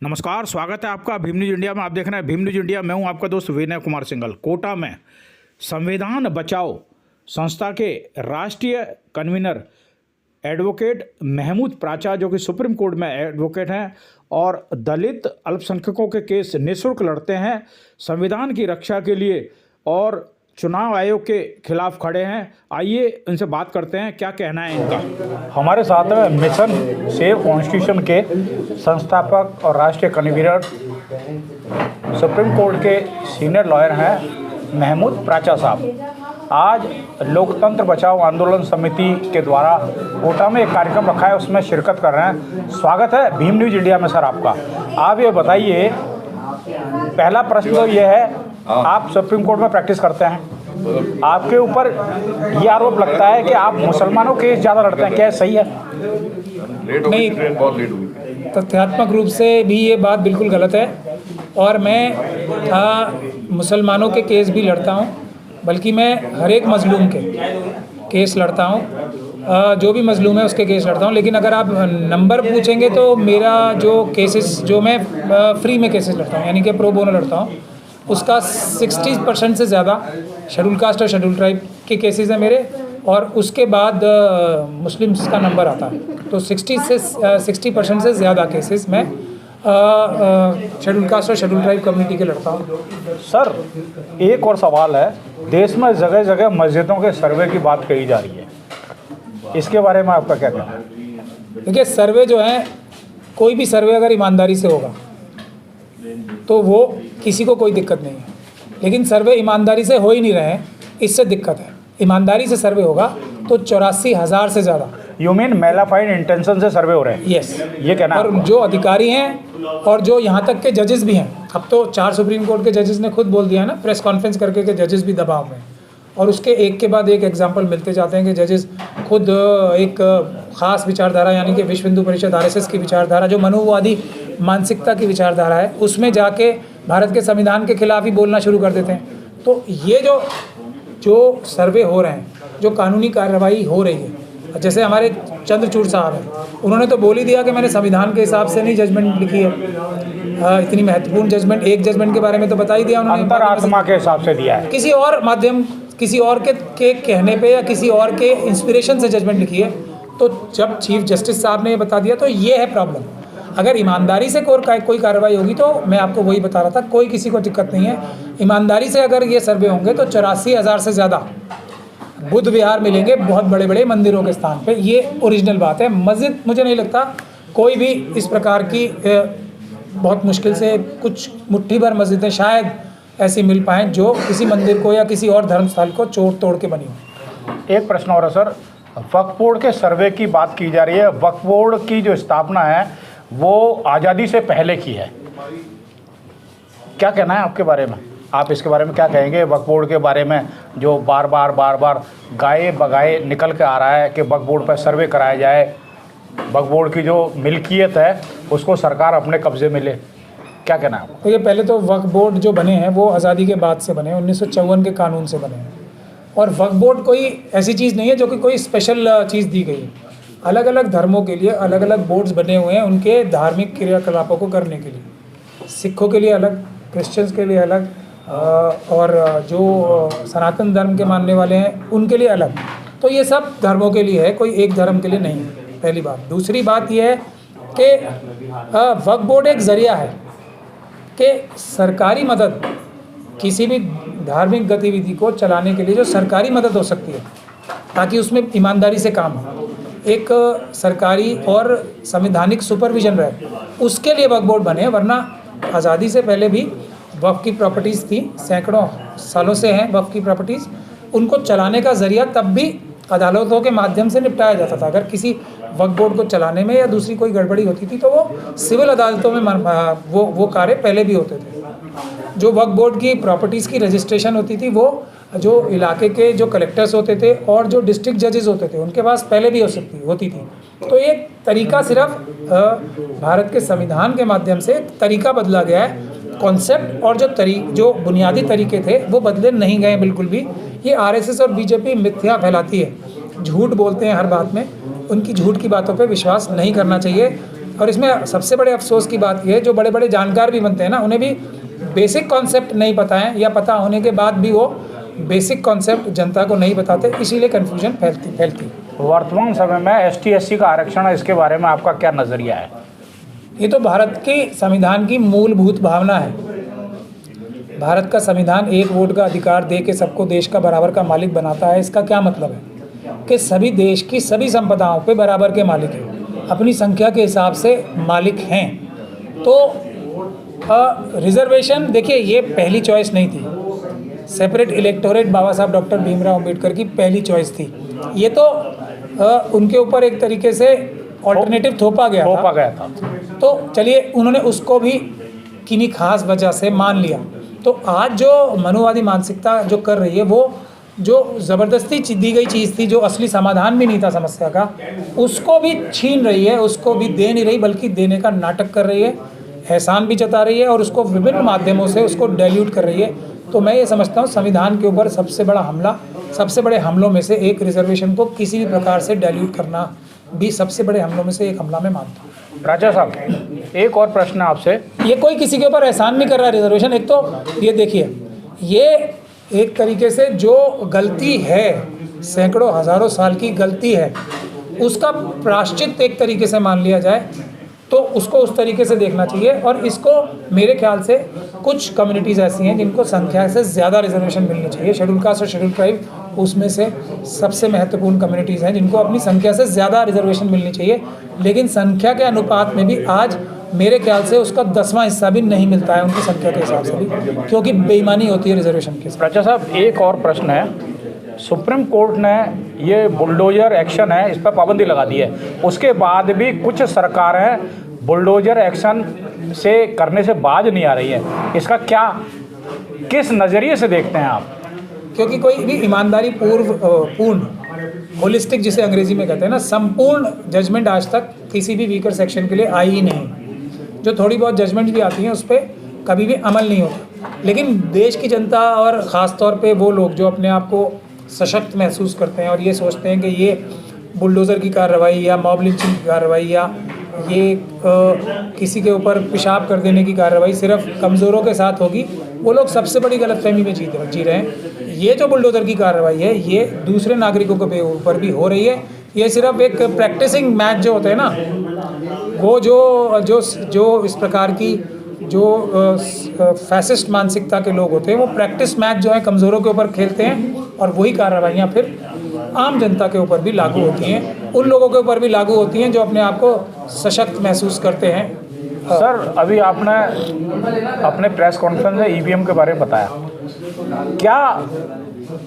नमस्कार, स्वागत है आपका भीम न्यूज इंडिया में। आप देख रहे हैं भीम न्यूज इंडिया। मैं हूं आपका दोस्त विनय कुमार सिंघल। कोटा में संविधान बचाओ संस्था के राष्ट्रीय कन्वीनर एडवोकेट महमूद प्राचा, जो कि सुप्रीम कोर्ट में एडवोकेट हैं और दलित अल्पसंख्यकों के केस निःशुल्क लड़ते हैं, संविधान की रक्षा के लिए और चुनाव आयोग के खिलाफ खड़े हैं। आइए इनसे बात करते हैं, क्या कहना है इनका। हमारे साथ में मिशन सेव कॉन्स्टिट्यूशन के संस्थापक और राष्ट्रीय कन्वीनर सुप्रीम कोर्ट के सीनियर लॉयर हैं महमूद प्राचा साहब। आज लोकतंत्र बचाओ आंदोलन समिति के द्वारा कोटा में एक कार्यक्रम रखा है, उसमें शिरकत कर रहे हैं। स्वागत है भीम न्यूज इंडिया में सर आपका। आप ये बताइए, पहला प्रश्न तो ये है, आप सुप्रीम कोर्ट में प्रैक्टिस करते हैं, आपके ऊपर ये आरोप लगता है कि आप मुसलमानों के ज़्यादा लड़ते हैं, क्या सही है? नहीं, तथ्यात्मक रूप से भी ये बात बिल्कुल गलत है और मैं मुसलमानों के केस भी लड़ता हूँ, बल्कि मैं हर एक मजलूम के केस लड़ता हूँ, जो भी मजलूम है उसके केस लड़ता हूँ। लेकिन अगर आप नंबर पूछेंगे तो मेरा जो केसेस, जो मैं फ्री में केसेस लड़ता हूँ, यानी कि प्रो बोनो लड़ता हूँ, उसका 60% से ज़्यादा शेड्यूल कास्ट और शेड्यूल ट्राइब के केसेस हैं मेरे, और उसके बाद मुस्लिम्स का नंबर आता है। तो 60% से ज़्यादा केसेस मैं शेड्यूल कास्ट और शेड्यूल ट्राइब कम्युनिटी के लड़ता हूँ। सर, एक और सवाल है, देश में जगह जगह मस्जिदों के सर्वे की बात कही जा रही है, इसके बारे में आपका क्या कहना है? देखिए, सर्वे जो है, कोई भी सर्वे अगर ईमानदारी से होगा तो वो किसी को कोई दिक्कत नहीं है, लेकिन सर्वे ईमानदारी से हो ही नहीं रहे हैं, इससे दिक्कत है। ईमानदारी से सर्वे होगा तो 84,000 से ज़्यादा। यू मीन मैलाफाइड इंटेंशन से सर्वे हो रहे हैं? यस, ये कहना। और जो अधिकारी हैं और जो यहाँ तक के जजेस भी हैं, अब तो 4 सुप्रीम कोर्ट के जजेस ने खुद बोल दिया है ना, प्रेस कॉन्फ्रेंस करके, के जजेस भी दबाव में, और उसके एक के बाद एक एग्जाम्पल मिलते जाते हैं कि जजेस खुद एक ख़ास विचारधारा, यानी कि विश्व हिंदू परिषद RSS की विचारधारा, जो मनुवादी मानसिकता की विचारधारा है, उसमें जाके भारत के संविधान के खिलाफ ही बोलना शुरू कर देते हैं। तो ये जो सर्वे हो रहे हैं, जो कानूनी कार्रवाई हो रही है, जैसे हमारे चंद्रचूड़ साहब हैं, उन्होंने तो बोल ही दिया कि मैंने संविधान के हिसाब से नहीं जजमेंट लिखी है। इतनी महत्वपूर्ण जजमेंट, एक जजमेंट के बारे में तो बता ही दिया उन्होंने, अंतरात्मा के हिसाब से दिया है। किसी और माध्यम, किसी और के कहने पे या किसी और के इंस्पिरेशन से जजमेंट लिखी है। तो जब चीफ जस्टिस साहब ने ये बता दिया, तो ये है प्रॉब्लम। अगर ईमानदारी से कोई कार्रवाई होगी तो मैं आपको वही बता रहा था, कोई किसी को दिक्कत नहीं है। ईमानदारी से अगर ये सर्वे होंगे तो 84,000 से ज़्यादा बुद्ध विहार मिलेंगे, बहुत बड़े बड़े मंदिरों के स्थान पे। ये ओरिजिनल बात है। मस्जिद, मुझे नहीं लगता कोई भी इस प्रकार की, बहुत मुश्किल से कुछ मुट्ठी भर मस्जिदें शायद ऐसी मिल पाएँ जो किसी मंदिर को या किसी और धर्मस्थल को तोड़ के बनी हो। एक प्रश्न और है सर, वक्फ बोर्ड के सर्वे की बात की जा रही है। वक्फ बोर्ड की जो स्थापना है वो आज़ादी से पहले की है, क्या कहना है आपके बारे में? आप इसके बारे में क्या कहेंगे? वक्फ बोर्ड के बारे में जो बार बार गाए बगाए निकल के आ रहा है कि वक्फ बोर्ड पर सर्वे कराया जाए, वक्फ बोर्ड की जो मिल्कियत है उसको सरकार अपने कब्जे में ले, क्या कहना है? तो ये पहले तो वक्फ बोर्ड जो बने हैं वो आज़ादी के बाद से बने, 1954 के कानून से बने हैं। और वक्फ बोर्ड कोई ऐसी चीज़ नहीं है जो कि कोई स्पेशल चीज़ दी गई है। अलग अलग धर्मों के लिए अलग अलग बोर्ड्स बने हुए हैं, उनके धार्मिक क्रियाकलापों को करने के लिए। सिखों के लिए अलग, क्रिश्चियंस के लिए अलग, और जो सनातन धर्म के मानने वाले हैं उनके लिए अलग। तो ये सब धर्मों के लिए है, कोई एक धर्म के लिए नहीं है, पहली बात। दूसरी बात यह है कि वक्फ बोर्ड एक ज़रिया है कि सरकारी मदद, किसी भी धार्मिक गतिविधि को चलाने के लिए जो सरकारी मदद हो सकती है, ताकि उसमें ईमानदारी से काम हो, एक सरकारी और संवैधानिक सुपरविजन रहे, उसके लिए वक्फ बोर्ड बने। वरना आज़ादी से पहले भी वक्फ की प्रॉपर्टीज़ थी, सैकड़ों सालों से हैं वक्फ की प्रॉपर्टीज़। उनको चलाने का ज़रिया तब भी अदालतों के माध्यम से निपटाया जाता था। अगर किसी वक्फ बोर्ड को चलाने में या दूसरी कोई गड़बड़ी होती थी तो वो सिविल अदालतों में वो कार्य पहले भी होते थे। जो वक्फ बोर्ड की प्रॉपर्टीज़ की रजिस्ट्रेशन होती थी, वो जो इलाके के जो कलेक्टर्स होते थे और जो डिस्ट्रिक्ट जजेस होते थे, उनके पास पहले भी होती थी। तो ये तरीका सिर्फ भारत के संविधान के माध्यम से तरीका बदला गया है, कॉन्सेप्ट और जो बुनियादी तरीके थे वो बदले नहीं गए बिल्कुल भी। ये RSS और BJP मिथ्या फैलाती है, झूठ बोलते हैं हर बात में, उनकी झूठ की बातों पे विश्वास नहीं करना चाहिए। और इसमें सबसे बड़े अफसोस की बात यह है, जो बड़े बड़े जानकार भी बनते हैं ना, उन्हें भी बेसिक कॉन्सेप्ट नहीं पता है, या पता होने के बाद भी वो बेसिक कॉन्सेप्ट जनता को नहीं बताते, इसीलिए कन्फ्यूजन फैलती। वर्तमान समय में ST/SC का आरक्षण है, इसके बारे में आपका क्या नज़रिया है? ये तो भारत के संविधान की मूलभूत भावना है। भारत का संविधान एक वोट का अधिकार दे के सबको देश का बराबर का मालिक बनाता है। इसका क्या मतलब है कि सभी देश की सभी संपदाओं पे बराबर के मालिक हैं, अपनी संख्या के हिसाब से मालिक हैं। तो रिजर्वेशन, देखिए, ये पहली चॉइस नहीं थी। सेपरेट इलेक्टोरेट बाबा साहब डॉक्टर भीमराव अंबेडकर की पहली चॉइस थी। ये तो उनके ऊपर एक तरीके से ऑल्टरनेटिव थोपा गया था। तो चलिए, उन्होंने उसको भी किन्हीं खास वजह से मान लिया। तो आज जो मनुवादी मानसिकता जो कर रही है, वो जो ज़बरदस्ती दी गई चीज़ थी, जो असली समाधान भी नहीं था समस्या का, उसको भी छीन रही है, उसको भी दे नहीं रही, बल्कि देने का नाटक कर रही है, एहसान भी जता रही है, और उसको विभिन्न माध्यमों से उसको डाइल्यूट कर रही है। तो मैं ये समझता हूँ संविधान के ऊपर सबसे बड़ा हमला, सबसे बड़े हमलों में से एक रिजर्वेशन को किसी भी प्रकार से डाइल्यूट करना भी सबसे बड़े हमलों में से एक हमला मैं मानता हूँ। राजा साहब, एक और प्रश्न आपसे। ये कोई किसी के ऊपर एहसान नहीं कर रहा है रिजर्वेशन। एक तो ये देखिए, ये एक तरीके से जो गलती है, सैकड़ों हज़ारों साल की गलती है, उसका प्रायश्चित एक तरीके से मान लिया जाए तो उसको उस तरीके से देखना चाहिए। और इसको मेरे ख्याल से कुछ कम्युनिटीज़ ऐसी हैं जिनको संख्या से ज़्यादा रिजर्वेशन मिलनी चाहिए। शेड्यूल कास्ट और शेड्यूल ट्राइब उसमें से सबसे महत्वपूर्ण कम्युनिटीज़ हैं जिनको अपनी संख्या से ज़्यादा रिजर्वेशन मिलनी चाहिए, लेकिन संख्या के अनुपात में भी आज मेरे ख्याल से उसका 10वां हिस्सा भी नहीं मिलता है उनकी संख्या के हिसाब से भी, क्योंकि बेईमानी होती है रिजर्वेशन के साथ। राजा साहब, एक और प्रश्न है। सुप्रीम कोर्ट ने ये बुलडोजर एक्शन है, इस पर पाबंदी लगा दी है, उसके बाद भी कुछ सरकारें बुलडोजर एक्शन से करने से बाज नहीं आ रही है। इसका क्या, किस नज़रिए से देखते हैं आप? क्योंकि कोई भी ईमानदारी पूर्ण होलिस्टिक, जिसे अंग्रेजी में कहते हैं ना, संपूर्ण जजमेंट आज तक किसी भी वीकर सेक्शन के लिए आई ही नहीं। जो थोड़ी बहुत जजमेंट भी आती हैं उस पर कभी भी अमल नहीं होता। लेकिन देश की जनता और ख़ास तौर पे वो लोग जो अपने आप को सशक्त महसूस करते हैं और ये सोचते हैं कि ये बुलडोज़र की कार्रवाई या मॉब लिंचिंग की कार्रवाई या ये किसी के ऊपर पेशाब कर देने की कार्रवाई सिर्फ कमज़ोरों के साथ होगी, वो लोग सबसे बड़ी गलतफहमी में जी रहे हैं। ये जो बुलडोज़र की कार्रवाई है, ये दूसरे नागरिकों के ऊपर भी हो रही है। ये सिर्फ एक प्रैक्टिसिंग मैच जो होते हैं ना, वो जो इस प्रकार की जो फैसिस्ट मानसिकता के लोग होते हैं, वो प्रैक्टिस मैच जो है कमज़ोरों के ऊपर खेलते हैं, और वही कार्रवाइयाँ फिर आम जनता के ऊपर भी लागू होती हैं, उन लोगों के ऊपर भी लागू होती हैं जो अपने आप को सशक्त महसूस करते हैं। सर, अभी आपने अपने प्रेस कॉन्फ्रेंस में EVM के बारे में बताया, क्या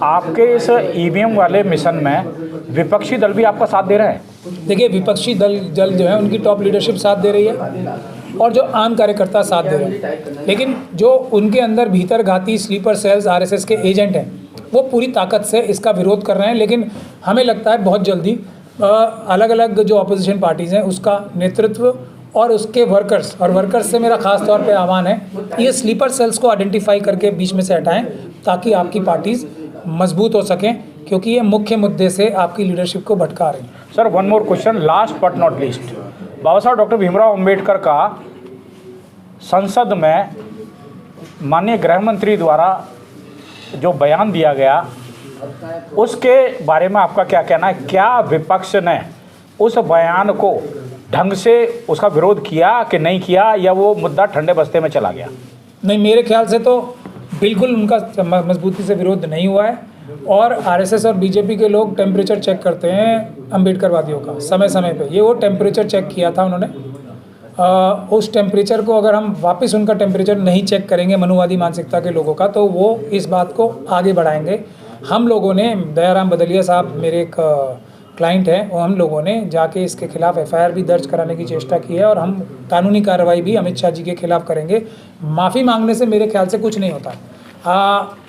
आपके इस EVM वाले मिशन में विपक्षी दल भी आपका साथ दे रहे हैं? देखिए, विपक्षी दल जो है उनकी टॉप लीडरशिप साथ दे रही है और जो आम कार्यकर्ता साथ दे रहे हैं, लेकिन जो उनके अंदर भीतर घाती स्लीपर सेल्स RSS के एजेंट हैं, वो पूरी ताकत से इसका विरोध कर रहे हैं। लेकिन हमें लगता है बहुत जल्दी अलग अलग जो अपोजिशन पार्टीज़ हैं उसका नेतृत्व और उसके वर्कर्स से मेरा ख़ास तौर पे आह्वान है, ये स्लीपर सेल्स को आइडेंटिफाई करके बीच में से हटाएं ताकि आपकी पार्टीज़ मजबूत हो सकें, क्योंकि ये मुख्य मुद्दे से आपकी लीडरशिप को भटका रही हैं। Sir, one more question, last but not least. Baba Saheb doctor Bhimrao Ambedkar का संसद में माननीय गृह मंत्री द्वारा जो बयान दिया गया, उसके बारे में आपका क्या कहना है? क्या विपक्ष ने उस बयान को ढंग से उसका विरोध किया कि नहीं किया, या वो मुद्दा ठंडे बस्ते में चला गया? नहीं, मेरे ख्याल से तो बिल्कुल उनका मजबूती से विरोध नहीं हुआ है, और RSS और BJP के लोग टेम्परेचर चेक करते हैं अम्बेडकरवादियों का समय समय पे। ये वो टेम्परेचर चेक किया था उन्होंने। उस टेम्परेचर को अगर हम वापस उनका टेम्परेचर नहीं चेक करेंगे मनुवादी मानसिकता के लोगों का, तो वो इस बात को आगे बढ़ाएंगे। हम लोगों ने, दयाराम बदलिया साहब मेरे एक क्लाइंट हैं, और हम लोगों ने जाके इसके खिलाफ FIR भी दर्ज कराने की चेष्टा की है, और हम कानूनी कार्रवाई भी अमित शाह जी के खिलाफ करेंगे। माफ़ी मांगने से मेरे ख्याल से कुछ नहीं होता,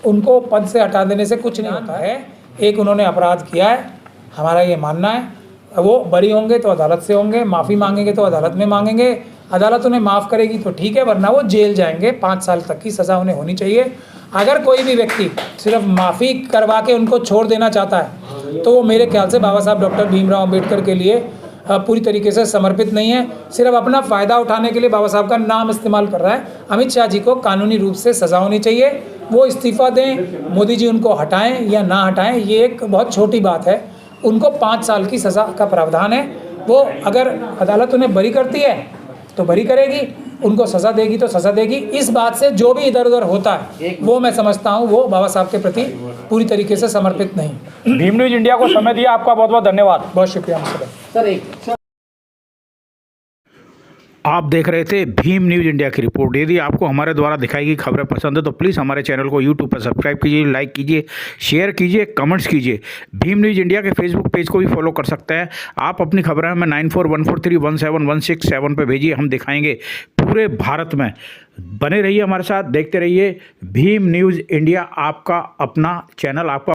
उनको पद से हटा देने से कुछ नहीं होता है। एक उन्होंने अपराध किया है, हमारा ये मानना है, वो बरी होंगे तो अदालत से होंगे, माफ़ी मांगेंगे तो अदालत में मांगेंगे, अदालत उन्हें माफ़ करेगी तो ठीक है, वरना वो जेल जाएंगे। 5 साल तक की सज़ा उन्हें होनी चाहिए। अगर कोई भी व्यक्ति सिर्फ माफ़ी करवा के उनको छोड़ देना चाहता है, तो वो मेरे ख्याल से बाबा साहब डॉक्टर भीमराव अंबेडकर के लिए पूरी तरीके से समर्पित नहीं है, सिर्फ अपना फ़ायदा उठाने के लिए बाबा साहब का नाम इस्तेमाल कर रहा है। अमित शाह जी को कानूनी रूप से सज़ा होनी चाहिए, वो इस्तीफ़ा दें, मोदी जी उनको हटाएं या ना हटाएं, ये एक बहुत छोटी बात है। उनको 5 साल की सज़ा का प्रावधान है, वो अगर अदालत उन्हें बरी करती है तो बरी करेगी, उनको सज़ा देगी तो सज़ा देगी। इस बात से जो भी इधर उधर होता है वो मैं समझता हूँ वो बाबा साहब के प्रति पूरी तरीके से समर्पित नहीं। भीम न्यूज़ इंडिया को समय दिया, आपका बहुत बहुत धन्यवाद। बहुत शुक्रिया सर। आप देख रहे थे भीम न्यूज़ इंडिया की रिपोर्ट। यदि आपको हमारे द्वारा दिखाई गई खबरें पसंद है तो प्लीज़ हमारे चैनल को यूट्यूब पर सब्सक्राइब कीजिए, लाइक कीजिए, शेयर कीजिए, कमेंट्स कीजिए। भीम न्यूज़ इंडिया के फेसबुक पेज को भी फॉलो कर सकते हैं। आप अपनी खबरें हमें 9414317167 पर भेजिए, हम दिखाएंगे पूरे भारत में। बने रहिए हमारे साथ, देखते रहिए भीम न्यूज़ इंडिया, आपका अपना चैनल, आपका